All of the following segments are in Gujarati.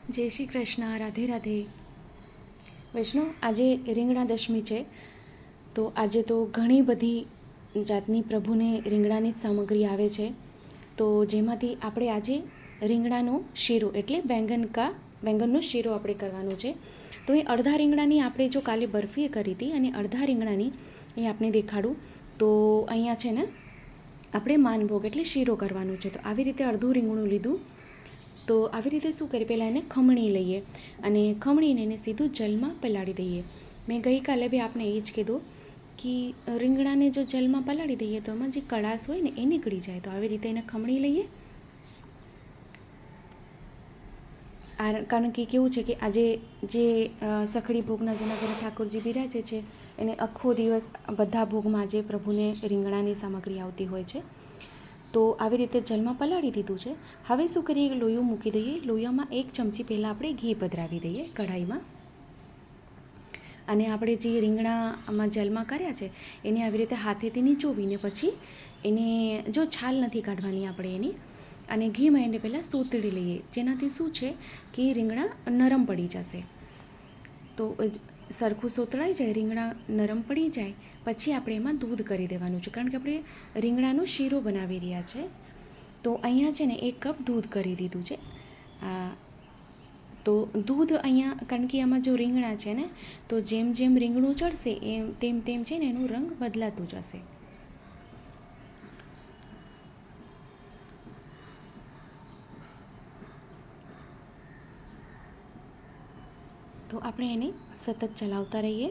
જય શ્રી કૃષ્ણ, રાધે રાધે. વૈષ્ણવ, આજે રીંગણા દશમી છે, તો આજે તો ઘણી બધી જાતની પ્રભુને રીંગણાની જ સામગ્રી આવે છે. તો જેમાંથી આપણે આજે રીંગણાનો શીરો એટલે બેંગનનો શીરો આપણે કરવાનો છે. તો એ અડધા રીંગણાની આપણે જો કાલે બરફી કરી હતી અને અડધા રીંગણાની એ આપણે દેખાડું. તો અહીંયા છે ને આપણે માનભોગ એટલે શીરો કરવાનો છે. તો આવી રીતે અડધું રીંગણું લીધું. તો આવી રીતે શું કરીએ, પહેલાં એને ખમણી લઈએ અને ખમણીને એને સીધું જલમાં પલાળી દઈએ. મેં ગઈકાલે બી આપણે એ જ કીધું કે રીંગણાને જો જલમાં પલાળી દઈએ તો એમાં જે કડાશ હોય ને એ નીકળી જાય. તો આવી રીતે એને ખમણી લઈએ. કારણ કે કેવું છે કે આજે જે સખડી ભોગના જેના ઘરે ઠાકોરજી બિરાજે છે એને આખો દિવસ બધા ભોગમાં આજે પ્રભુને રીંગણાની સામગ્રી આવતી હોય છે. તો આવી રીતે જલમાં પલાળી દીધું છે. હવે શું કરીએ, લોયું મૂકી દઈએ. લોયામાં 1 ચમચી પહેલાં આપણે ઘી પધરાવી દઈએ કઢાઈમાં. અને આપણે જે રીંગણામાં જલમાં કર્યા છે એને આવી રીતે હાથેથી નીચોવીને પછી એને જો છાલ નથી કાઢવાની આપણે એની, અને ઘીમાં એને પહેલાં સૂતળી લઈએ, જેનાથી શું છે કે રીંગણા નરમ પડી જશે. તો સરખું સોતળાઈ જાય, રીંગણા નરમ પડી જાય પછી આપણે એમાં દૂધ કરી દેવાનું છે, કારણ કે આપણે રીંગણાનો શીરો બનાવી રહ્યા છે. તો અહીંયા છે ને 1 કપ દૂધ કરી દીધું છે. તો દૂધ અહીંયા, કારણ કે આમાં જો રીંગણા છે ને, તો જેમ જેમ રીંગણું ચડશે તેમ તેમ છે ને એનું રંગ બદલાતું જશે. તો આપણે એને સતત ચલાવતા રહીએ.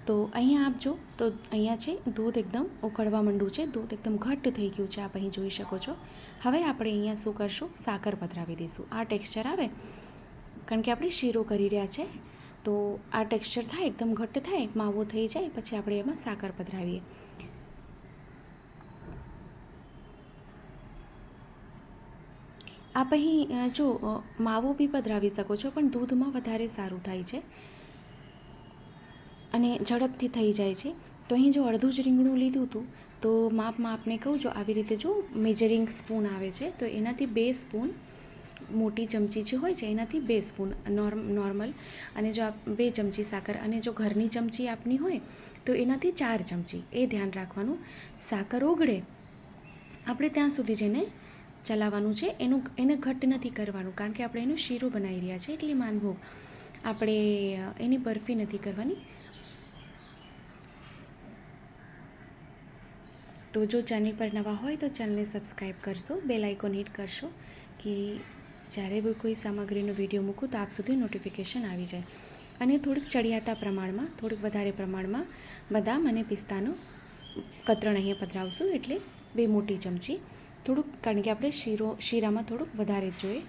તો અહીંયા આપજો, તો અહીંયા છે દૂધ એકદમ ઉકળવા માંડ્યું છે, દૂધ એકદમ ઘટ્ટ થઈ ગયું છે, આપ અહીં જોઈ શકો છો. હવે આપણે અહીંયા શું કરશું, સાકર પધરાવી દઈશું. આ ટેક્સચર આવે, કારણ કે આપણે શીરો કરી રહ્યા છે. તો આ ટેક્સચર થાય, એકદમ ઘટ્ટ થાય, માવો થઈ જાય પછી આપણે એમાં સાકર પધરાવીએ. આપ અહીં જો માવો બી પધરાવી શકો છો, પણ દૂધમાં વધારે સારું થાય છે અને ઝડપથી થઈ જાય છે. તો અહીં જો અડધું જ રીંગણું લીધું હતું, તો માપમાં આપને કહું, જો આવી રીતે જો મેજરિંગ સ્પૂન આવે છે તો એનાથી 2 સ્પૂન, મોટી ચમચી જે હોય છે એનાથી 2 સ્પૂન નોર્મલ, અને જો 2 ચમચી સાકર, અને જો ઘરની ચમચી આપની હોય તો એનાથી 4 ચમચી, એ ધ્યાન રાખવાનું. સાકર ઓગળે આપણે ત્યાં સુધી જેને ચલાવવાનું છે, એને ઘટ્ટ નથી કરવાનું, કારણ કે આપણે એનો શીરો બનાવી રહ્યા છે એટલે માનભોગ, આપણે એની બરફી નથી કરવાની. તો જો ચેનલ પર નવા હોય તો ચેનલને સબસ્ક્રાઈબ કરશો, બેલ આઇકોન હિટ કરશો કે જ્યારે બી કોઈ સામગ્રીનો વિડીયો મૂકું તો આપ સુધી નોટિફિકેશન આવી જાય. અને થોડીક ચડિયાતા પ્રમાણમાં, થોડીક વધારે પ્રમાણમાં બદામ અને પિસ્તાનું કતરણ અહીંયા પધરાવશું, એટલે 2 મોટી ચમચી, થોડુંક, કારણ કે આપણે શીરામાં થોડુંક વધારે જ જોઈએ.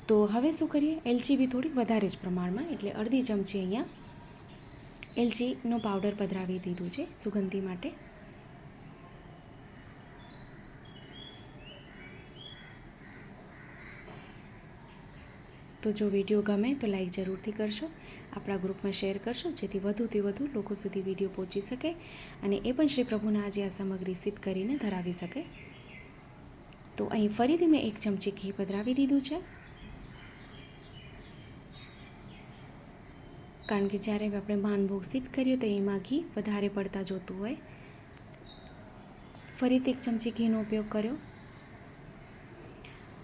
તો હવે શું કરીએ, એલચી બી થોડીક વધારે જ પ્રમાણમાં, એટલે અડધી ચમચી અહીંયા એલચીનો પાવડર પધરાવી દીધું છે સુગંધી માટે. તો જો વિડીયો ગમે તો લાઈક જરૂરથી કરશો, આપણા ગ્રુપમાં શેર કરશો, જેથી વધુથી વધુ લોકો સુધી વિડીયો પહોંચી શકે અને એ પણ શ્રી પ્રભુના આજે આ સામગ્રી સિદ્ધ કરીને ધરાવી શકે. તો અહીં ફરીથી મેં 1 ચમચી ઘી પધરાવી દીધું છે, કારણ કે જ્યારે આપણે માનભોગ સિદ્ધ કર્યો તો એમાં ઘી વધારે પડતા જોતું હોય. ફરીથી 1 ચમચી ઘીનો ઉપયોગ કર્યો.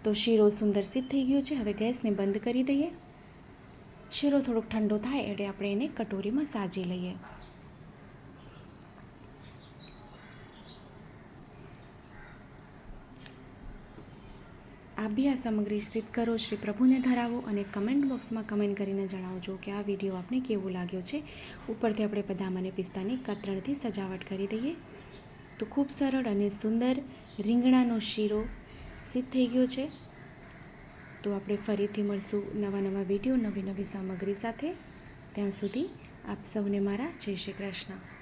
તો શીરો સુંદર સિદ્ધ થઈ ગયો છે. હવે ગેસને બંધ કરી દઈએ. શીરો થોડોક ઠંડો થાય એટલે આપણે એને કટોરીમાં સાજી લઈએ. આપ બી આ સામગ્રી સિદ્ધ કરો, શ્રી પ્રભુને ધરાવો અને કમેન્ટ બોક્સમાં કમેન્ટ કરીને જણાવજો કે આ વિડીયો આપને કેવો લાગ્યો છે. ઉપરથી આપણે બદામ અને પિસ્તાની કતરણથી સજાવટ કરી દઈએ. તો ખૂબ સરળ અને સુંદર રીંગણાનો શીરો સિદ્ધ થઈ ગયો છે. તો આપણે ફરીથી મળશું નવા વિડીયો, નવી સામગ્રી સાથે. ત્યાં સુધી આપ સૌને મારા જય શ્રી કૃષ્ણ.